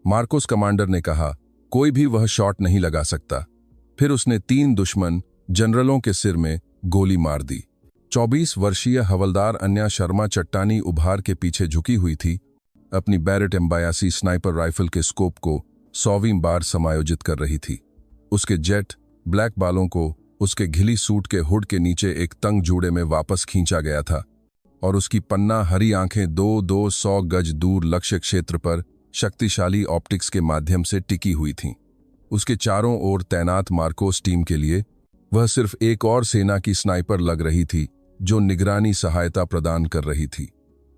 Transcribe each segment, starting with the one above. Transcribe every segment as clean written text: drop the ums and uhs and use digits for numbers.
Marcos commander ने कहा, कोई भी वह शॉट नहीं लगा सकता। फिर उसने 3 दुश्मन जनरलों के सिर में गोली मार दी। 24 वर्षीय हवलदार अन्या शर्मा चट्टानी उभार के पीछे झुकी हुई थी, अपनी बैरेट M82 स्नाइपर राइफल के स्कोप को 100वीं बार समायोजित कर रही थी। उसके जेट ब्लैक बालों को उसके घिली सूट के हुड के नीचे एक तंग जूड़े में वापस खींचा गया था और उसकी पन्ना हरी आंखें 200 गज दूर लक्ष्य क्षेत्र पर शक्तिशाली ऑप्टिक्स के माध्यम से टिकी हुई थीं। उसके चारों ओर तैनात मार्कोस टीम के लिए वह सिर्फ एक और सेना की स्नाइपर लग रही थी जो निगरानी सहायता प्रदान कर रही थी।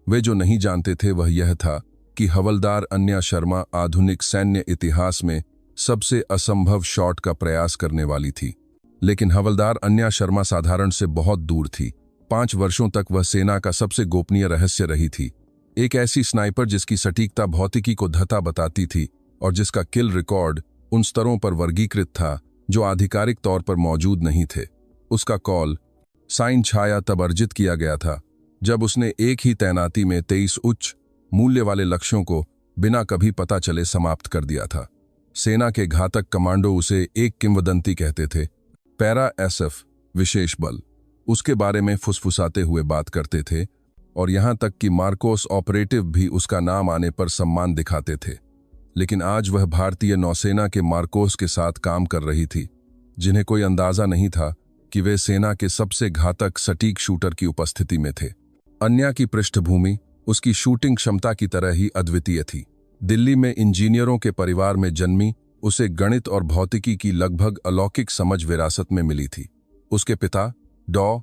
वे जो नहीं जानते थे वह यह था कि हवलदार अन्या शर्मा आधुनिक सैन्य इतिहास में सबसे असंभव शॉट का प्रयास करने वाली थी। लेकिन हवलदार अन्या शर्मा साधारण से बहुत दूर थी। 5 वर्षों तक वह सेना का सबसे गोपनीय रहस्य रही थी। एक ऐसी स्नाइपर जिसकी सटीकता भौतिकी को धता बताती थी और जिसका किल रिकॉर्ड उन स्तरों पर वर्गीकृत था जो आधिकारिक तौर पर मौजूद नहीं थे। उसका कॉल साइन छाया तब अर्जित किया गया था जब उसने एक ही तैनाती में 23 उच्च मूल्य वाले लक्ष्यों को बिना कभी पता चले समाप्त कर दिया था। सेना के घातक कमांडो उसे एक किंवदंती कहते थे, पैरा SF विशेष बल। उसके बारे में फुसफुसाते हुए बात करते थे और यहां तक कि मार्कोस ऑपरेटिव भी उसका नाम आने पर सम्मान दिखाते थे। लेकिन आज वह भारतीय नौसेना के मार्कोस के साथ काम कर रही थी, जिन्हें कोई अंदाजा नहीं था कि वे सेना के सबसे घातक सटीक शूटर की उपस्थिति में थे। अन्या की पृष्ठभूमि उसकी शूटिंग क्षमता की तरह ही अद्वितीय थी। दिल्ली में इंजीनियरों के परिवार में जन्मी उसे गणित और भौतिकी की लगभग अलौकिक समझ विरासत में मिली थी। उसके पिता डॉ.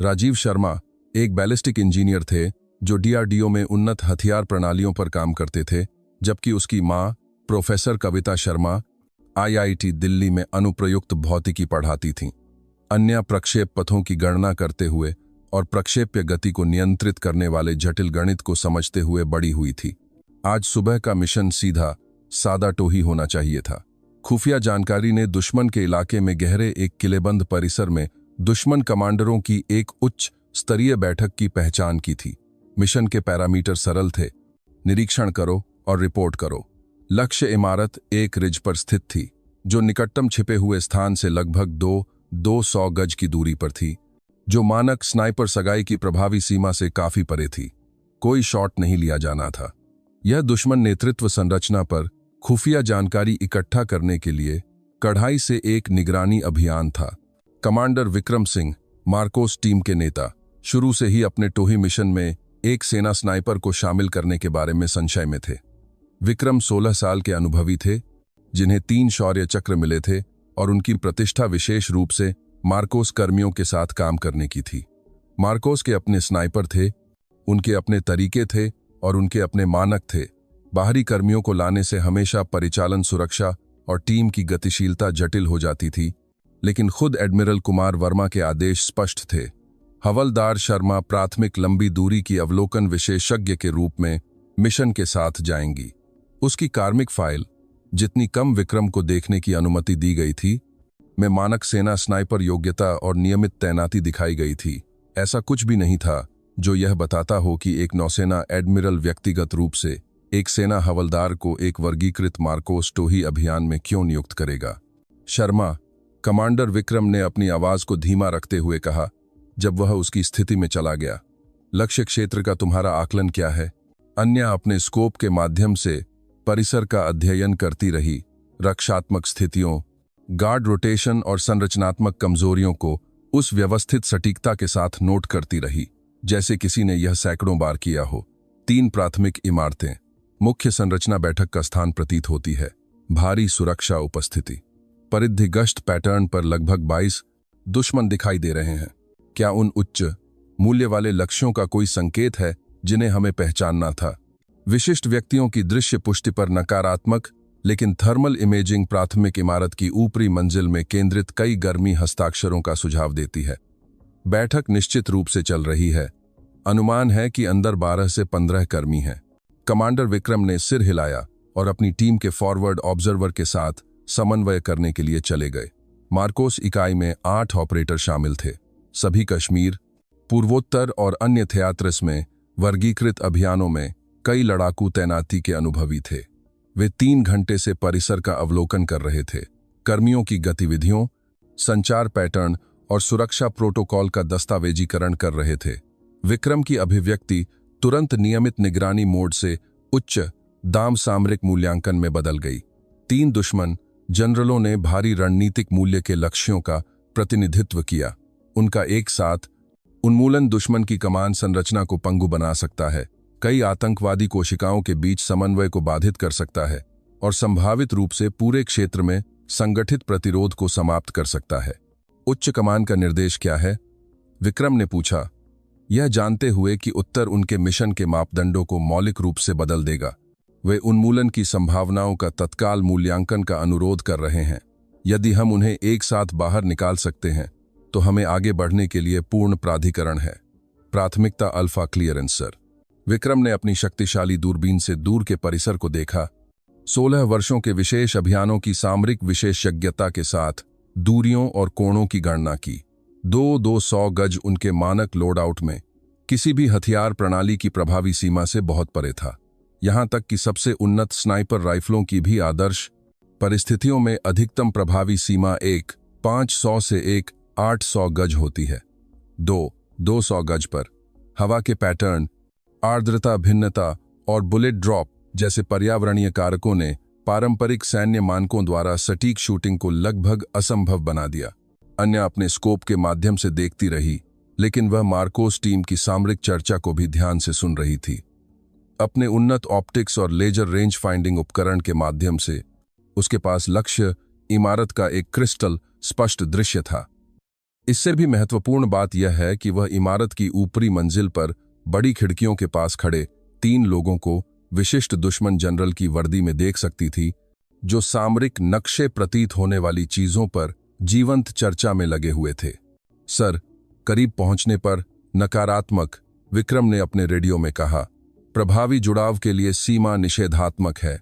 राजीव शर्मा एक बैलिस्टिक इंजीनियर थे जो DRDO में उन्नत हथियार प्रणालियों पर काम करते थे, जबकि उसकी मां प्रोफेसर कविता शर्मा IIT दिल्ली में अनुप्रयुक्त भौतिकी पढ़ाती थीं। अन्य प्रक्षेप पथों की गणना करते हुए और प्रक्षेप्य गति को नियंत्रित करने वाले जटिल गणित को समझते हुए बड़ी हुई थी। आज सुबह का मिशन सीधा सादा टोही होना चाहिए था। खुफिया जानकारी ने दुश्मन के इलाके में गहरे एक किलेबंद परिसर में दुश्मन कमांडरों की एक उच्च स्तरीय बैठक की पहचान की थी। मिशन के पैरामीटर सरल थे, निरीक्षण करो और रिपोर्ट करो। लक्ष्य इमारत एक रिज पर स्थित थी जो निकटतम छिपे हुए स्थान से लगभग 200 गज की दूरी पर थी, जो मानक स्नाइपर सगाई की प्रभावी सीमा से काफी परे थी। कोई शॉट नहीं लिया जाना था। यह दुश्मन नेतृत्व संरचना पर खुफिया जानकारी इकट्ठा करने के लिए कढ़ाई से एक निगरानी अभियान था। Commander Vikram Singh, Marcos team के नेता, शुरू से ही अपने टोही मिशन में एक सेना स्नाइपर को शामिल करने के बारे में संशय में थे। विक्रम 16 साल के अनुभवी थे, जिन्हें 3 शौर्य चक्र मिले थे और उनकी प्रतिष्ठा विशेष रूप से मार्कोस कर्मियों के साथ काम करने की थी। मार्कोस के अपने स्नाइपर थे, उनके अपने तरीके थे और उनके अपने मानक थे। बाहरी कर्मियों को लाने से हमेशा परिचालन सुरक्षा और टीम की गतिशीलता जटिल हो जाती थी, लेकिन खुद एडमिरल कुमार वर्मा के आदेश स्पष्ट थे। हवलदार शर्मा प्राथमिक लंबी दूरी की अवलोकन विशेषज्ञ के रूप में मिशन के साथ जाएंगी। उसकी कार्मिक फाइल, जितनी कम विक्रम को देखने की अनुमति दी गई थी, में मानक सेना स्नाइपर योग्यता और नियमित तैनाती दिखाई गई थी। ऐसा कुछ भी नहीं था जो यह बताता हो कि एक नौसेना एडमिरल व्यक्तिगत रूप से एक सेना हवलदार को एक वर्गीकृत मार्कोस टोही अभियान में क्यों नियुक्त करेगा। शर्मा, कमांडर विक्रम ने अपनी आवाज को धीमा रखते हुए कहा जब वह उसकी स्थिति में चला गया। लक्ष्य क्षेत्र का तुम्हारा आकलन क्या है? अन्या अपने स्कोप के माध्यम से परिसर का अध्ययन करती रही। रक्षात्मक स्थितियों, गार्ड रोटेशन और संरचनात्मक कमजोरियों को उस व्यवस्थित सटीकता के साथ नोट करती रही जैसे किसी ने यह सैकड़ों बार किया हो। 3 प्राथमिक इमारतें, मुख्य संरचना बैठक का स्थान प्रतीत होती है। भारी सुरक्षा उपस्थिति, परिधि गश्त पैटर्न पर लगभग 22 दुश्मन दिखाई दे रहे हैं। क्या उन उच्च मूल्य वाले लक्ष्यों का कोई संकेत है जिन्हें हमें पहचानना था? विशिष्ट व्यक्तियों की दृश्य पुष्टि पर नकारात्मक लेकिन थर्मल इमेजिंग प्राथमिक इमारत की ऊपरी मंजिल में केंद्रित कई गर्मी हस्ताक्षरों का सुझाव देती है। बैठक निश्चित रूप से चल रही है। अनुमान है कि अंदर 12 से 15 कर्मी हैं। कमांडर विक्रम ने सिर हिलाया और अपनी टीम के फॉरवर्ड ऑब्जर्वर के साथ समन्वय करने के लिए चले गए। मार्कोस इकाई में 8 ऑपरेटर शामिल थे। सभी कश्मीर, पूर्वोत्तर और अन्य थियात्रस में वर्गीकृत अभियानों में कई लड़ाकू तैनाती के अनुभवी थे। वे 3 घंटे से परिसर का अवलोकन कर रहे थे, कर्मियों की गतिविधियों, संचार पैटर्न और सुरक्षा प्रोटोकॉल का दस्तावेजीकरण कर रहे थे। विक्रम की अभिव्यक्ति तुरंत नियमित निगरानी मोड से उच्च दाम सामरिक मूल्यांकन में बदल गई। 3 दुश्मन जनरलों ने भारी रणनीतिक मूल्य के लक्ष्यों का प्रतिनिधित्व किया। उनका एक साथ उन्मूलन दुश्मन की कमान संरचना को पंगु बना सकता है, कई आतंकवादी कोशिकाओं के बीच समन्वय को बाधित कर सकता है और संभावित रूप से पूरे क्षेत्र में संगठित प्रतिरोध को समाप्त कर सकता है। उच्च कमान का निर्देश क्या है? विक्रम ने पूछा, यह जानते हुए कि उत्तर उनके मिशन के मापदंडों को मौलिक रूप से बदल देगा। वे उन्मूलन की संभावनाओं का तत्काल मूल्यांकन का अनुरोध कर रहे हैं। यदि हम उन्हें एक साथ बाहर निकाल सकते हैं तो हमें आगे बढ़ने के लिए पूर्ण प्राधिकरण है। प्राथमिकता अल्फा क्लियरेंस सर। विक्रम ने अपनी शक्तिशाली दूरबीन से दूर के परिसर को देखा। 16 वर्षों के विशेष अभियानों की सामरिक विशेषज्ञता के साथ दूरियों और कोणों की गणना की। 200 गज उनके मानक लोडआउट में किसी भी हथियार प्रणाली की प्रभावी सीमा से बहुत परे था। यहां तक कि सबसे उन्नत स्नाइपर राइफलों की भी आदर्श परिस्थितियों में अधिकतम प्रभावी सीमा 500 से 800 गज होती है। 200 गज पर हवा के पैटर्न, आर्द्रता भिन्नता और बुलेट ड्रॉप जैसे पर्यावरणीय कारकों ने पारंपरिक सैन्य मानकों द्वारा सटीक शूटिंग को लगभग असंभव बना दिया। अन्य अपने स्कोप के माध्यम से देखती रही, लेकिन वह मार्कोस टीम की सामरिक चर्चा को भी ध्यान से सुन रही थी। अपने उन्नत ऑप्टिक्स और लेजर रेंज फाइंडिंग उपकरण के माध्यम से उसके पास लक्ष्य इमारत का एक क्रिस्टल स्पष्ट दृश्य था। इससे भी महत्वपूर्ण बात यह है कि वह इमारत की ऊपरी मंजिल पर बड़ी खिड़कियों के पास खड़े 3 लोगों को विशिष्ट दुश्मन जनरल की वर्दी में देख सकती थी, जो सामरिक नक्शे प्रतीत होने वाली चीजों पर जीवंत चर्चा में लगे हुए थे। सर, करीब पहुंचने पर नकारात्मक, विक्रम ने अपने रेडियो में कहा। प्रभावी जुड़ाव के लिए सीमा निषेधात्मक है।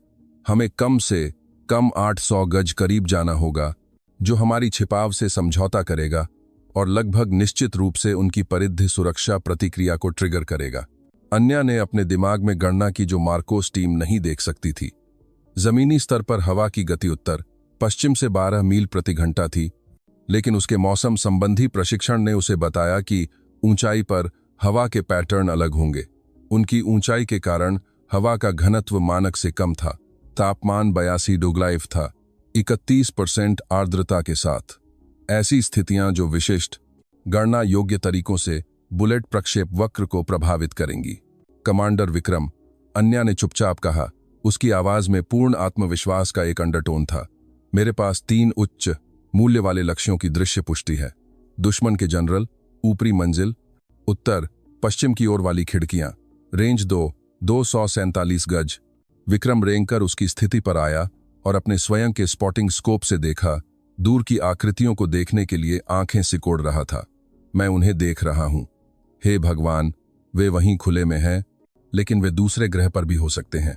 हमें कम से कम 800 गज करीब जाना होगा, जो हमारी छिपाव से समझौता करेगा और लगभग निश्चित रूप से उनकी परिधि सुरक्षा प्रतिक्रिया को ट्रिगर करेगा। अन्या ने अपने दिमाग में गणना की जो मार्कोस टीम नहीं देख सकती थी। जमीनी स्तर पर हवा की गति उत्तर पश्चिम से 12 मील प्रति घंटा थी, लेकिन उसके मौसम संबंधी प्रशिक्षण ने उसे बताया कि ऊंचाई पर हवा के पैटर्न अलग होंगे। उनकी ऊंचाई के कारण हवा का घनत्व मानक से कम था। तापमान 82 डिग्री था, 31% आर्द्रता के साथ। ऐसी स्थितियां जो विशिष्ट गणना योग्य तरीकों से बुलेट प्रक्षेप वक्र को प्रभावित करेंगी। कमांडर विक्रम, अन्या ने चुपचाप कहा। उसकी आवाज में पूर्ण आत्मविश्वास का एक अंडरटोन था। मेरे पास 3 उच्च मूल्य वाले लक्ष्यों की दृश्य पुष्टि है। दुश्मन के जनरल, ऊपरी मंजिल, उत्तर पश्चिम की ओर वाली खिड़कियां, रेंज 247 गज। विक्रम रेंगकर उसकी स्थिति पर आया और अपने स्वयं के स्पॉटिंग स्कोप से देखा। दूर की आकृतियों को देखने के लिए आंखें सिकोड़ रहा था। मैं उन्हें देख रहा हूं। हे भगवान, वे वहीं खुले में हैं, लेकिन वे दूसरे ग्रह पर भी हो सकते हैं।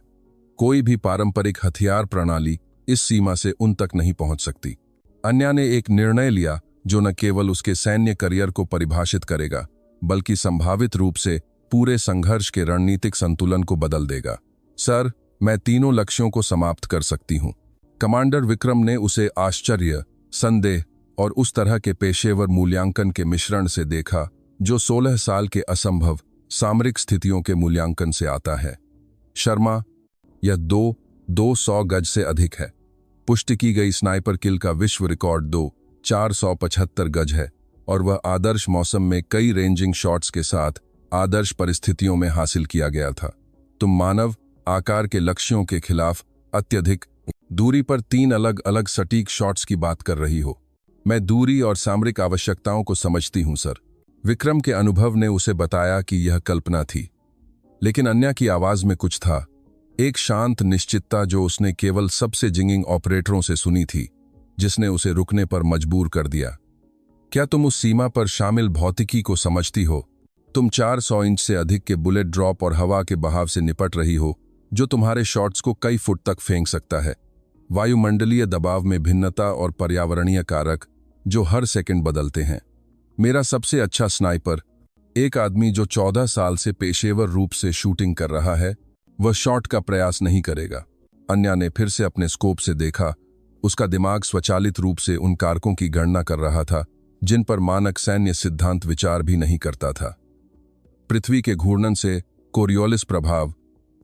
कोई भी पारंपरिक हथियार प्रणाली इस सीमा से उन तक नहीं पहुंच सकती। अन्या ने एक निर्णय लिया जो न केवल उसके सैन्य करियर को परिभाषित करेगा, बल्कि संभावित रूप से पूरे संघर्ष के रणनीतिक संतुलन को बदल देगा। सर, मैं तीनों लक्ष्यों को समाप्त कर सकती हूं। कमांडर विक्रम ने उसे आश्चर्य, संदेह और उस तरह के पेशेवर मूल्यांकन के मिश्रण से देखा जो 16 साल के असंभव सामरिक स्थितियों के मूल्यांकन से आता है। शर्मा, यह 200 गज से अधिक है। पुष्टि की गई स्नाइपर किल का विश्व रिकॉर्ड 475 गज है और वह आदर्श मौसम में कई रेंजिंग शॉट्स के साथ आदर्श परिस्थितियों में हासिल किया गया था। तुम मानव आकार के लक्ष्यों के खिलाफ अत्यधिक दूरी पर 3 अलग अलग सटीक शॉट्स की बात कर रही हो। मैं दूरी और सामरिक आवश्यकताओं को समझती हूं सर। विक्रम के अनुभव ने उसे बताया कि यह कल्पना थी, लेकिन अन्या की आवाज में कुछ था, एक शांत निश्चितता जो उसने केवल सबसे जिंगिंग ऑपरेटरों से सुनी थी, जिसने उसे रुकने पर मजबूर कर दिया। क्या तुम उस सीमा पर शामिल भौतिकी को समझती हो? तुम 400 इंच से अधिक के बुलेट ड्रॉप और हवा के बहाव से निपट रही हो, जो तुम्हारे शॉट्स को कई फुट तक फेंक सकता है। वायुमंडलीय दबाव में भिन्नता और पर्यावरणीय कारक जो हर सेकंड बदलते हैं। मेरा सबसे अच्छा स्नाइपर, एक आदमी जो 14 साल से पेशेवर रूप से शूटिंग कर रहा है, वह शॉट का प्रयास नहीं करेगा। अन्या ने फिर से अपने स्कोप से देखा। उसका दिमाग स्वचालित रूप से उन कारकों की गणना कर रहा था जिन पर मानक सैन्य सिद्धांत विचार भी नहीं करता था। पृथ्वी के घूर्णन से कोरियोलिस प्रभाव,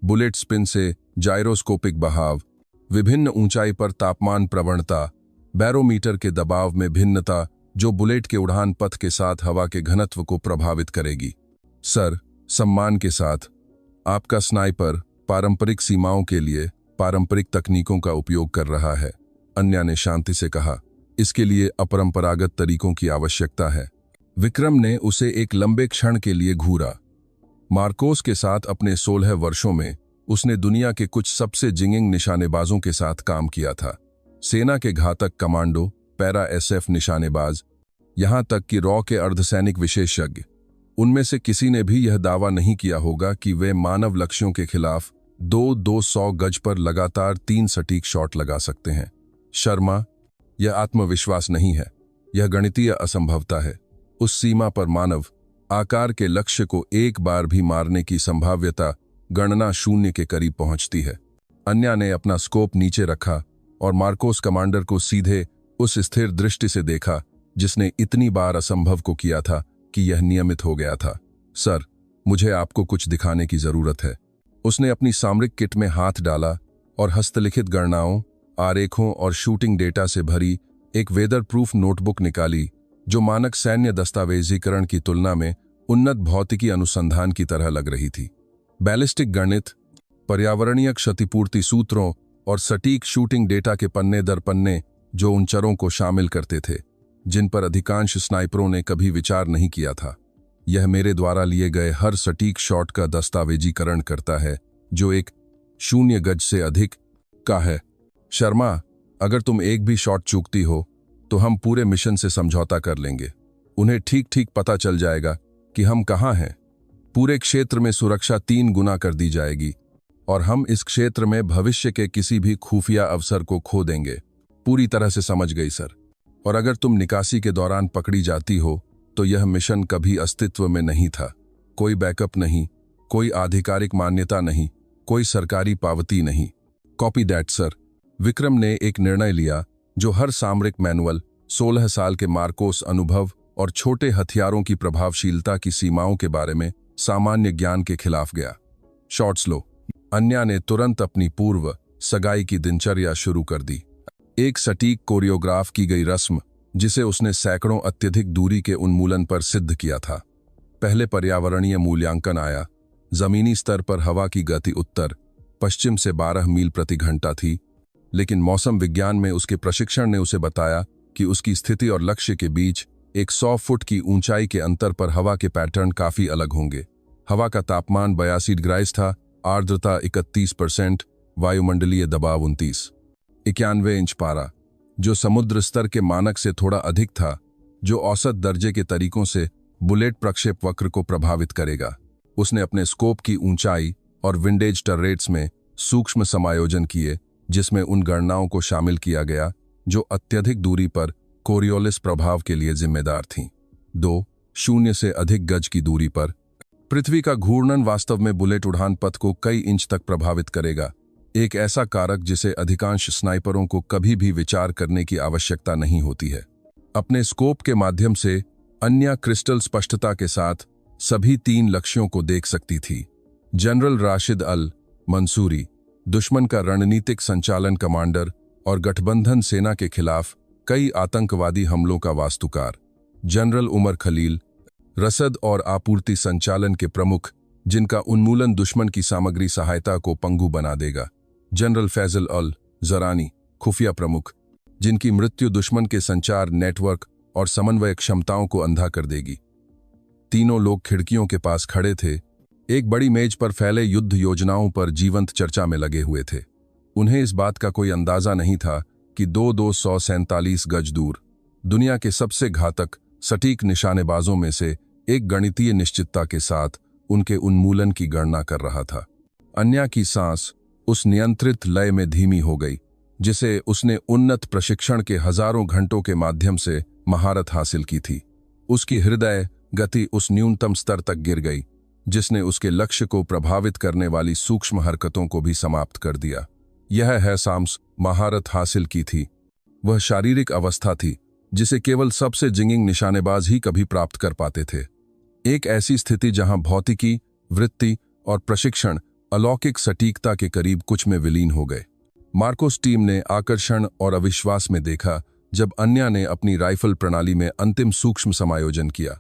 बुलेट स्पिन से जायरोस्कोपिक बहाव, विभिन्न ऊंचाई पर तापमान प्रवणता, बैरोमीटर के दबाव में भिन्नता जो बुलेट के उड़ान पथ के साथ हवा के घनत्व को प्रभावित करेगी। सर, सम्मान के साथ, आपका स्नाइपर पारंपरिक सीमाओं के लिए पारंपरिक तकनीकों का उपयोग कर रहा है, अन्या ने शांति से कहा। इसके लिए अपरंपरागत तरीकों की आवश्यकता है। विक्रम ने उसे एक लंबे क्षण के लिए घूरा। मार्कोस के साथ अपने 16 वर्षों में उसने दुनिया के कुछ सबसे जिंगिंग निशानेबाजों के साथ काम किया था। सेना के घातक कमांडो, पैरा SF निशानेबाज, यहां तक कि रॉ के अर्धसैनिक विशेषज्ञ, उनमें से किसी ने भी यह दावा नहीं किया होगा कि वे मानव लक्ष्यों के खिलाफ 200 गज पर लगातार 3 सटीक शॉट लगा सकते हैं। शर्मा, यह आत्मविश्वास नहीं है, यह गणितीय असंभवता है। उस सीमा पर मानव आकार के लक्ष्य को एक बार भी मारने की संभाव्यता गणना शून्य के करीब पहुंचती है। अन्या ने अपना स्कोप नीचे रखा और मार्कोस कमांडर को सीधे उस स्थिर दृष्टि से देखा जिसने इतनी बार असंभव को किया था कि यह नियमित हो गया था। सर, मुझे आपको कुछ दिखाने की जरूरत है। उसने अपनी सामरिक किट में हाथ डाला और हस्तलिखित गणनाओं, आरेखों और शूटिंग डेटा से भरी एक वेदर प्रूफ नोटबुक निकाली जो मानक सैन्य दस्तावेजीकरण की तुलना में उन्नत भौतिकी अनुसंधान की तरह लग रही थी। बैलिस्टिक गणित, पर्यावरणीय क्षतिपूर्ति सूत्रों और सटीक शूटिंग डेटा के पन्ने दर पन्ने जो उन चरों को शामिल करते थे जिन पर अधिकांश स्नाइपरों ने कभी विचार नहीं किया था। यह मेरे द्वारा लिए गए हर सटीक शॉट का दस्तावेजीकरण करता है जो एक 0 गज से अधिक का है। शर्मा, अगर तुम एक भी शॉट चूकती हो तो हम पूरे मिशन से समझौता कर लेंगे। उन्हें ठीक ठीक पता चल जाएगा कि हम कहाँ हैं। पूरे क्षेत्र में सुरक्षा 3 गुना कर दी जाएगी और हम इस क्षेत्र में भविष्य के किसी भी खुफिया अवसर को खो देंगे। पूरी तरह से समझ गई सर। और अगर तुम निकासी के दौरान पकड़ी जाती हो तो यह मिशन कभी अस्तित्व में नहीं था। कोई बैकअप नहीं, कोई आधिकारिक मान्यता नहीं, कोई सरकारी पावती नहीं। Copy that sir. विक्रम ने एक निर्णय लिया जो हर सामरिक मैनुअल, 16 साल के मार्कोस अनुभव और छोटे हथियारों की प्रभावशीलता की सीमाओं के बारे में सामान्य ज्ञान के खिलाफ गया। शॉट्स लो। अन्या ने तुरंत अपनी पूर्व सगाई की दिनचर्या शुरू कर दी। एक सटीक कोरियोग्राफ की गई रस्म जिसे उसने सैकड़ों अत्यधिक दूरी के उन्मूलन पर सिद्ध किया था। पहले पर्यावरणीय मूल्यांकन आया। जमीनी स्तर पर हवा की गति उत्तर पश्चिम से 12 मील प्रति घंटा थी, लेकिन मौसम विज्ञान में उसके प्रशिक्षण ने उसे बताया कि उसकी स्थिति और लक्ष्य के बीच एक 100 फुट की ऊंचाई के अंतर पर हवा के पैटर्न काफी अलग होंगे। हवा का तापमान 82 डिग्री था, आर्द्रता 31%, वायुमंडलीय दबाव 29, 91 इंच पारा, जो समुद्र स्तर के मानक से थोड़ा अधिक था, जो औसत दर्जे के तरीकों से बुलेट प्रक्षेप वक्र को प्रभावित करेगा। उसने अपने स्कोप की ऊंचाई और विंडेज टर्रेट्स में सूक्ष्म समायोजन किए जिसमें उन गणनाओं को शामिल किया गया जो अत्यधिक दूरी पर कोरियोलिस प्रभाव के लिए जिम्मेदार थीं। 2.0 से अधिक गज की दूरी पर पृथ्वी का घूर्णन वास्तव में बुलेट उड़ान पथ को कई इंच तक प्रभावित करेगा, एक ऐसा कारक जिसे अधिकांश स्नाइपरों को कभी भी विचार करने की आवश्यकता नहीं होती है। अपने स्कोप के माध्यम से अन्या क्रिस्टल स्पष्टता के साथ सभी 3 लक्ष्यों को देख सकती थी। जनरल राशिद अल मंसूरी, दुश्मन का रणनीतिक संचालन कमांडर और गठबंधन सेना के खिलाफ कई आतंकवादी हमलों का वास्तुकार। जनरल उमर खलील, रसद और आपूर्ति संचालन के प्रमुख जिनका उन्मूलन दुश्मन की सामग्री सहायता को पंगु बना देगा। जनरल फैजल अल जरानी, खुफिया प्रमुख जिनकी मृत्यु दुश्मन के संचार नेटवर्क और समन्वय क्षमताओं को अंधा कर देगी। तीनों लोग खिड़कियों के पास खड़े थे, एक बड़ी मेज पर फैले युद्ध योजनाओं पर जीवंत चर्चा में लगे हुए थे। उन्हें इस बात का कोई अंदाजा नहीं था कि 247 गज दूर दुनिया के सबसे घातक सटीक निशानेबाजों में से एक गणितीय निश्चितता के साथ उनके उन्मूलन की गणना कर रहा था। अन्या की सांस उस नियंत्रित लय में धीमी हो गई जिसे उसने उन्नत प्रशिक्षण के हजारों घंटों के माध्यम से महारत हासिल की थी। उसकी हृदय गति उस न्यूनतम स्तर तक गिर गई जिसने उसके लक्ष्य को प्रभावित करने वाली सूक्ष्म हरकतों को भी समाप्त कर दिया। यह है साम्स महारत हासिल की थी। वह शारीरिक अवस्था थी जिसे केवल सबसे जिंगिंग निशानेबाज ही कभी प्राप्त कर पाते थे। एक ऐसी स्थिति जहां भौतिकी, वृत्ति और प्रशिक्षण अलौकिक सटीकता के करीब कुछ में विलीन हो गए। मार्कोस टीम ने आकर्षण और अविश्वास में देखा जब अन्या ने अपनी राइफल प्रणाली में अंतिम सूक्ष्म समायोजन किया।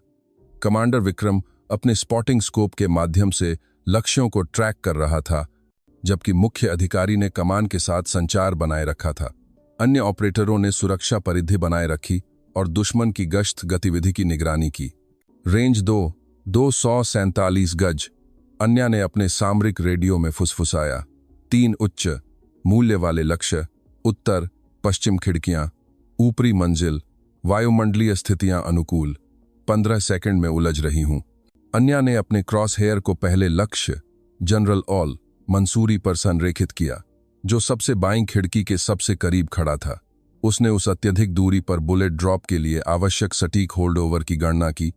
कमांडर विक्रम अपने स्पॉटिंग स्कोप के माध्यम से लक्ष्यों को ट्रैक कर रहा था, जबकि मुख्य अधिकारी ने कमान के साथ संचार बनाए रखा था। अन्य ऑपरेटरों ने सुरक्षा परिधि बनाए रखी और दुश्मन की गश्त गतिविधि की निगरानी की। रेंज 247 गज। अन्या ने अपने सामरिक रेडियो में फुसफुसाया। 3 उच्च मूल्य वाले लक्ष्य, उत्तर पश्चिम खिड़कियां, ऊपरी मंजिल, वायुमंडलीय स्थितियां अनुकूल। 15 सेकंड में उलझ रही हूं। अन्या ने अपने क्रॉस हेयर को पहले लक्ष्य जनरल ऑल मंसूरी पर संरेखित किया, जो सबसे बाईं खिड़की के सबसे करीब खड़ा था। उसने उस अत्यधिक दूरी पर बुलेट ड्रॉप के लिए आवश्यक सटीक होल्ड ओवर की गणना की।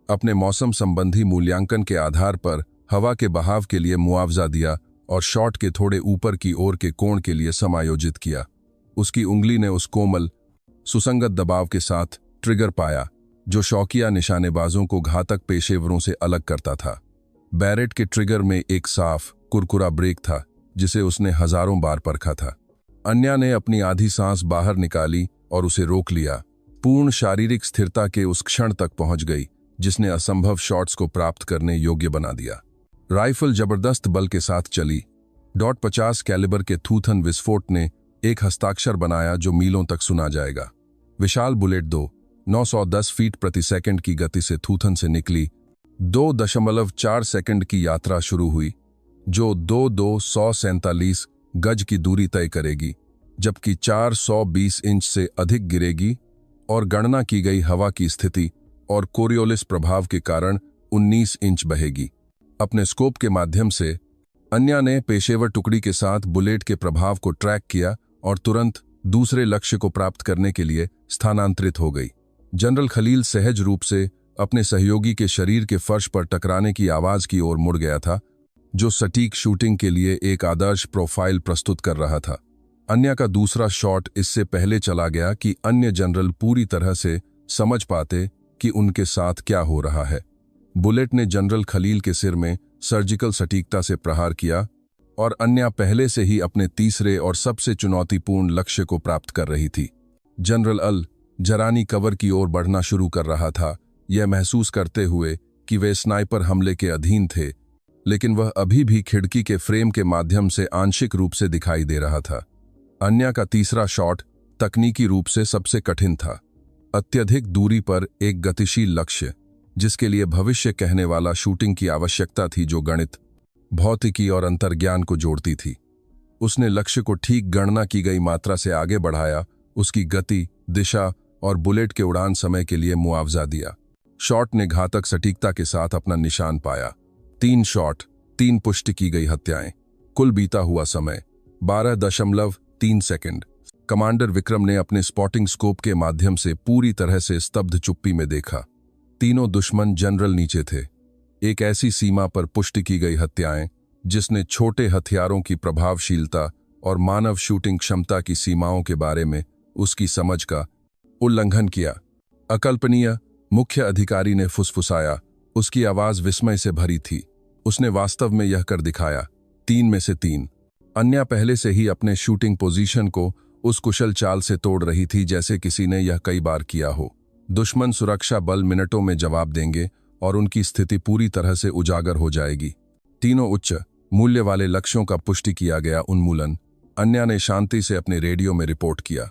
अपने मौसम संबंधी मूल्यांकन के आधार पर हवा के बहाव के लिए मुआवजा दिया और शॉट के थोड़े ऊपर की ओर के कोण के लिए समायोजित किया। उसकी उंगली ने उस कोमल, सुसंगत दबाव के साथ ट्रिगर पाया जो शौकिया निशानेबाजों को घातक पेशेवरों से अलग करता था। बैरेट के ट्रिगर में एक साफ, कुरकुरा ब्रेक था जिसे उसने हजारों बार परखा था। अन्या ने अपनी आधी सांस बाहर निकाली और उसे रोक लिया। पूर्ण शारीरिक स्थिरता के उस क्षण तक पहुंच गई जिसने असंभव शॉट्स को प्राप्त करने योग्य बना दिया। राइफल जबरदस्त बल के साथ चली। .50 कैलिबर के थूथन विस्फोट ने एक हस्ताक्षर बनाया जो मीलों तक सुना जाएगा। विशाल बुलेट 910 फीट प्रति सेकंड की गति से थूथन से निकली। 2.4 सेकंड की यात्रा शुरू हुई, जो 2,247 गज की दूरी तय करेगी, जबकि 420 इंच से अधिक गिरेगी और गणना की गई हवा की स्थिति और कोरियोलिस प्रभाव के कारण 19 इंच बहेगी। अपने स्कोप के माध्यम से अन्या ने पेशेवर टुकड़ी के साथ बुलेट के प्रभाव को ट्रैक किया और तुरंत दूसरे लक्ष्य को प्राप्त करने के लिए स्थानांतरित हो गई। जनरल खलील सहज रूप से अपने सहयोगी के शरीर के फर्श पर टकराने की आवाज की ओर मुड़ गया था, जो सटीक शूटिंग के लिए एक आदर्श प्रोफाइल प्रस्तुत कर रहा था। अन्या का दूसरा शॉट इससे पहले चला गया कि अन्य जनरल पूरी तरह से समझ पाते कि उनके साथ क्या हो रहा है। बुलेट ने जनरल खलील के सिर में सर्जिकल सटीकता से प्रहार किया और अन्या पहले से ही अपने तीसरे और सबसे चुनौतीपूर्ण लक्ष्य को प्राप्त कर रही थी। जनरल अल जरानी कवर की ओर बढ़ना शुरू कर रहा था, यह महसूस करते हुए कि वे स्नाइपर हमले के अधीन थे, लेकिन वह अभी भी खिड़की के फ्रेम के माध्यम से आंशिक रूप से दिखाई दे रहा था। अन्या का तीसरा शॉट तकनीकी रूप से सबसे कठिन था। अत्यधिक दूरी पर एक गतिशील लक्ष्य, जिसके लिए भविष्य कहने वाला शूटिंग की आवश्यकता थी, जो गणित, भौतिकी और अंतर्ज्ञान को जोड़ती थी। उसने लक्ष्य को ठीक गणना की गई मात्रा से आगे बढ़ाया, उसकी गति, दिशा और बुलेट के उड़ान समय के लिए मुआवजा दिया। शॉट ने घातक सटीकता के साथ अपना निशान पाया। 3 शॉट, 3 पुष्टि की गई हत्याएं। कुल बीता हुआ समय 12.3 सेकंड। कमांडर विक्रम ने अपने स्पॉटिंग स्कोप के माध्यम से पूरी तरह से स्तब्ध चुप्पी में देखा। तीनों दुश्मन जनरल नीचे थे। एक ऐसी सीमा पर पुष्टि की गई हत्याएं जिसने छोटे हथियारों की प्रभावशीलता और मानव शूटिंग क्षमता की सीमाओं के बारे में उसकी समझ का उल्लंघन किया। अकल्पनीय, मुख्य अधिकारी ने फुसफुसाया। उसकी आवाज विस्मय से भरी थी। उसने वास्तव में यह कर दिखाया। 3 में से 3। अन्या पहले से ही अपने शूटिंग पोजीशन को उस कुशल चाल से तोड़ रही थी जैसे किसी ने यह कई बार किया हो। दुश्मन सुरक्षा बल मिनटों में जवाब देंगे और उनकी स्थिति पूरी तरह से उजागर हो जाएगी। तीनों उच्च मूल्य वाले लक्ष्यों का पुष्टि किया गया उन्मूलन। अन्या ने शांति से अपने रेडियो में रिपोर्ट किया।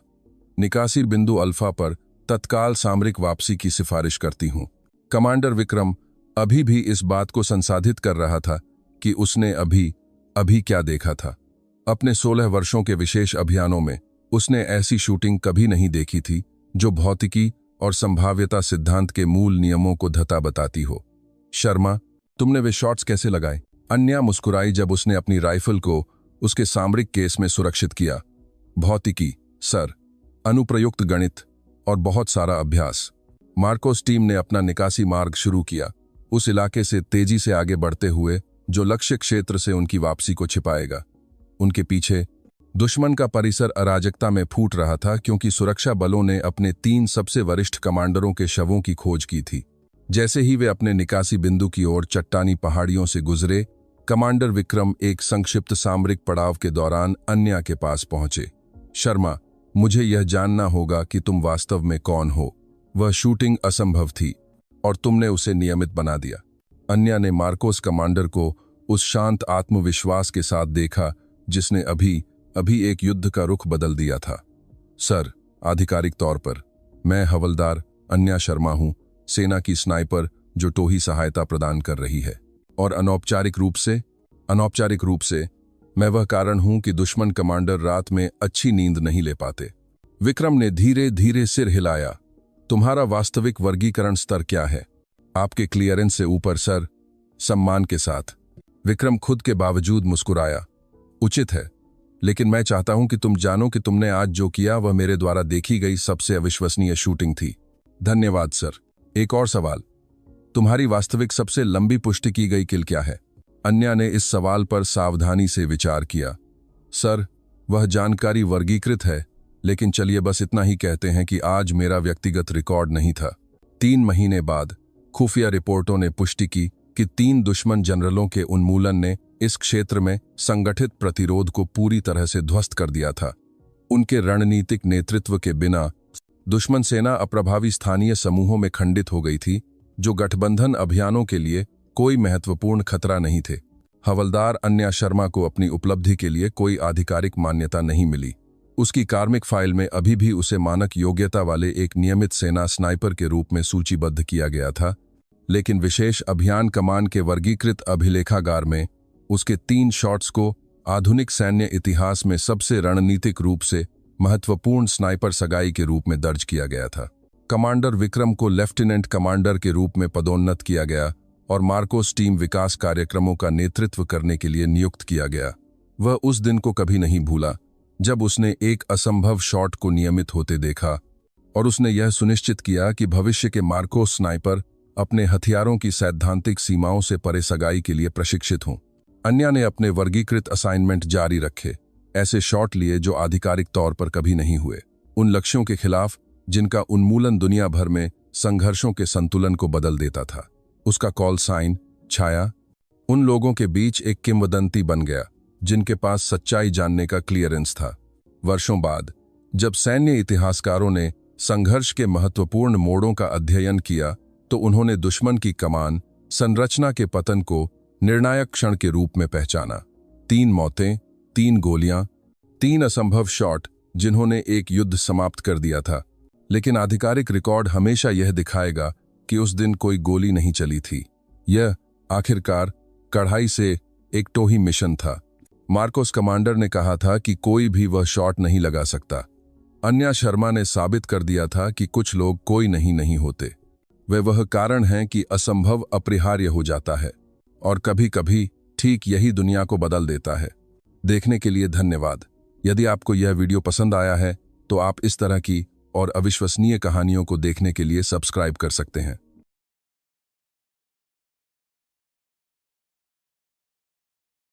निकासी बिंदु अल्फा पर तत्काल सामरिक वापसी की सिफारिश करती हूं। कमांडर विक्रम अभी भी इस बात को संसाधित कर रहा था कि उसने अभी क्या देखा था। अपने 16 वर्षों के विशेष अभियानों में उसने ऐसी शूटिंग कभी नहीं देखी थी जो भौतिकी और संभाव्यता सिद्धांत के मूल नियमों को धता बताती हो। शर्मा, तुमने वे शॉट्स कैसे लगाए? अन्या मुस्कुराई जब उसने अपनी राइफल को उसके सामरिक केस में सुरक्षित किया। भौतिकी, सर, अनुप्रयुक्त गणित और बहुत सारा अभ्यास। मार्कोस टीम ने अपना निकासी मार्ग शुरू किया, उस इलाके से तेजी से आगे बढ़ते हुए जो लक्ष्य क्षेत्र से उनकी वापसी को छिपाएगा। उनके पीछे दुश्मन का परिसर अराजकता में फूट रहा था क्योंकि सुरक्षा बलों ने अपने 3 सबसे वरिष्ठ कमांडरों के शवों की खोज की थी। जैसे ही वे अपने निकासी बिंदु की ओर चट्टानी पहाड़ियों से गुजरे, कमांडर विक्रम एक संक्षिप्त सामरिक पड़ाव के दौरान अन्या के पास पहुंचे। शर्मा, मुझे यह जानना होगा कि तुम वास्तव में कौन हो। वह शूटिंग असंभव थी और तुमने उसे नियमित बना दिया। अन्या ने मार्कोस कमांडर को उस शांत आत्मविश्वास के साथ देखा जिसने अभी एक युद्ध का रुख बदल दिया था। सर, आधिकारिक तौर पर मैं हवलदार अन्या शर्मा हूं, सेना की स्नाइपर जो टोही सहायता प्रदान कर रही है। और अनौपचारिक रूप से मैं वह कारण हूं कि दुश्मन कमांडर रात में अच्छी नींद नहीं ले पाते। विक्रम ने धीरे धीरे सिर हिलाया। तुम्हारा वास्तविक वर्गीकरण स्तर क्या है? आपके क्लियरेंस से ऊपर सर, सम्मान के साथ। विक्रम खुद के बावजूद मुस्कुराया। उचित है, लेकिन मैं चाहता हूं कि तुम जानो कि तुमने आज जो किया वह मेरे द्वारा देखी गई सबसे अविश्वसनीय शूटिंग थी। धन्यवाद सर। एक और सवाल, तुम्हारी वास्तविक सबसे लंबी पुष्टि की गई किल क्या है? अन्या ने इस सवाल पर सावधानी से विचार किया। सर, वह जानकारी वर्गीकृत है, लेकिन चलिए बस इतना ही कहते हैं कि आज मेरा व्यक्तिगत रिकॉर्ड नहीं था। 3 महीने बाद खुफिया रिपोर्टों ने पुष्टि की कि 3 दुश्मन जनरलों के उन्मूलन ने इस क्षेत्र में संगठित प्रतिरोध को पूरी तरह से ध्वस्त कर दिया था। उनके रणनीतिक नेतृत्व के बिना दुश्मन सेना अप्रभावी स्थानीय समूहों में खंडित हो गई थी, जो गठबंधन अभियानों के लिए कोई महत्वपूर्ण खतरा नहीं थे। हवलदार अन्या शर्मा को अपनी उपलब्धि के लिए कोई आधिकारिक मान्यता नहीं मिली। उसकी कार्मिक फाइल में अभी भी उसे मानक योग्यता वाले एक नियमित सेना स्नाइपर के रूप में सूचीबद्ध किया गया था, लेकिन विशेष अभियान कमान के वर्गीकृत अभिलेखागार में उसके 3 शॉट्स को आधुनिक सैन्य इतिहास में सबसे रणनीतिक रूप से महत्वपूर्ण स्नाइपर सगाई के रूप में दर्ज किया गया था। कमांडर विक्रम को लेफ्टिनेंट कमांडर के रूप में पदोन्नत किया गया और मार्कोस टीम विकास कार्यक्रमों का नेतृत्व करने के लिए नियुक्त किया गया। वह उस दिन को कभी नहीं भूला जब उसने एक असंभव शॉट को नियमित होते देखा, और उसने यह सुनिश्चित किया कि भविष्य के मार्कोस स्नाइपर अपने हथियारों की सैद्धांतिक सीमाओं से परे सगाई के लिए प्रशिक्षित हों। अन्या ने अपने वर्गीकृत असाइनमेंट जारी रखे, ऐसे शॉट लिए जो आधिकारिक तौर पर कभी नहीं हुए, उन लक्ष्यों के खिलाफ जिनका उन्मूलन दुनिया भर में संघर्षों के संतुलन को बदल देता था। उसका कॉल साइन छाया उन लोगों के बीच एक किंवदंती बन गया जिनके पास सच्चाई जानने का क्लियरेंस था। वर्षों बाद जब सैन्य इतिहासकारों ने संघर्ष के महत्वपूर्ण मोड़ों का अध्ययन किया, तो उन्होंने दुश्मन की कमान संरचना के पतन को निर्णायक क्षण के रूप में पहचाना। 3 मौतें, 3 गोलियां, 3 असंभव शॉट जिन्होंने एक युद्ध समाप्त कर दिया था। लेकिन आधिकारिक रिकॉर्ड हमेशा यह दिखाएगा कि उस दिन कोई गोली नहीं चली थी। यह आखिरकार कढ़ाई से एक टोही मिशन था। मार्कोस कमांडर ने कहा था कि कोई भी वह शॉट नहीं लगा सकता। अन्या शर्मा ने साबित कर दिया था कि कुछ लोग कोई नहीं होते। वे वह कारण हैं कि असंभव अपरिहार्य हो जाता है, और कभी कभी ठीक यही दुनिया को बदल देता है। देखने के लिए धन्यवाद। यदि आपको यह वीडियो पसंद आया है तो आप इस तरह की और अविश्वसनीय कहानियों को देखने के लिए सब्सक्राइब कर सकते हैं।